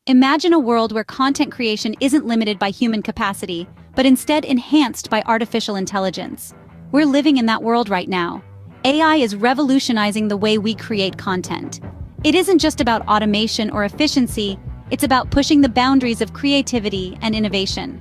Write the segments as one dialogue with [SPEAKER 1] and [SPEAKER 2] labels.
[SPEAKER 1] Imagine a world where content creation isn't limited by human capacity, but instead enhanced by artificial intelligence. We're living in that world right now. AI is revolutionizing the way we create content. It isn't just about automation or efficiency, it's about pushing the boundaries of creativity and innovation.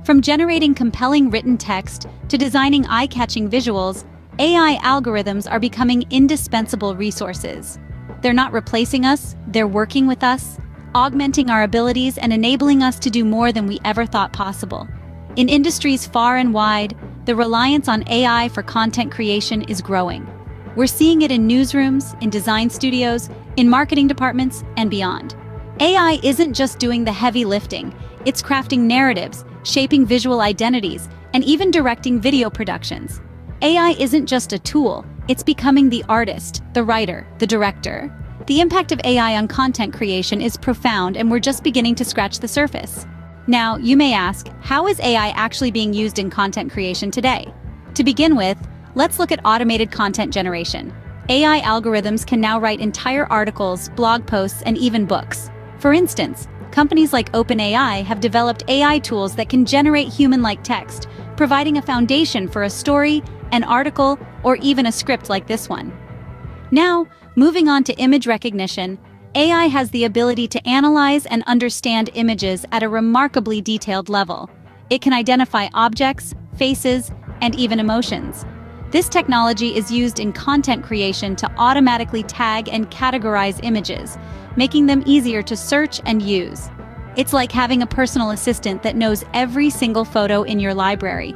[SPEAKER 1] From generating compelling written text to designing eye-catching visuals, AI algorithms are becoming indispensable resources. They're not replacing us, they're working with us, augmenting our abilities and enabling us to do more than we ever thought possible. In industries far and wide, the reliance on AI for content creation is growing. We're seeing it in newsrooms, in design studios, in marketing departments, and beyond. AI isn't just doing the heavy lifting, it's crafting narratives, shaping visual identities, and even directing video productions. AI isn't just a tool, it's becoming the artist, the writer, the director. The impact of AI on content creation is profound, and we're just beginning to scratch the surface. Now, you may ask, how is AI actually being used in content creation today? To begin with, let's look at automated content generation. AI algorithms can now write entire articles, blog posts, and even books. For instance, companies like OpenAI have developed AI tools that can generate human-like text, providing a foundation for a story, an article, or even a script like this one. Now, moving on to image recognition, AI has the ability to analyze and understand images at a remarkably detailed level. It can identify objects, faces, and even emotions. This technology is used in content creation to automatically tag and categorize images, making them easier to search and use. It's like having a personal assistant that knows every single photo in your library.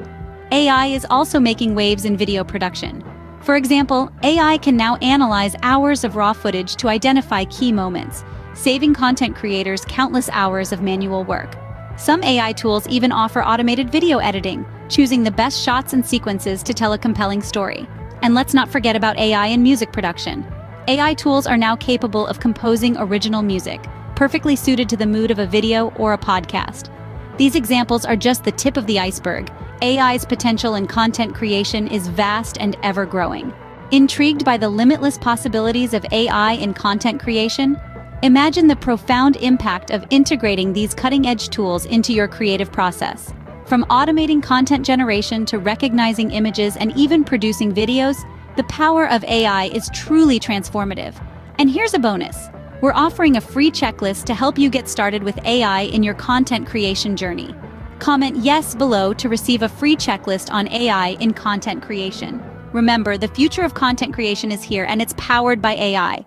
[SPEAKER 1] AI is also making waves in video production. For example, AI can now analyze hours of raw footage to identify key moments, saving content creators countless hours of manual work. Some AI tools even offer automated video editing, choosing the best shots and sequences to tell a compelling story. And let's not forget about AI in music production. AI tools are now capable of composing original music, perfectly suited to the mood of a video or a podcast. These examples are just the tip of the iceberg. AI's potential in content creation is vast and ever-growing. Intrigued by the limitless possibilities of AI in content creation? Imagine the profound impact of integrating these cutting-edge tools into your creative process. From automating content generation to recognizing images and even producing videos, the power of AI is truly transformative. And here's a bonus. We're offering a free checklist to help you get started with AI in your content creation journey. Comment yes below to receive a free checklist on AI in content creation. Remember, the future of content creation is here, and it's powered by AI.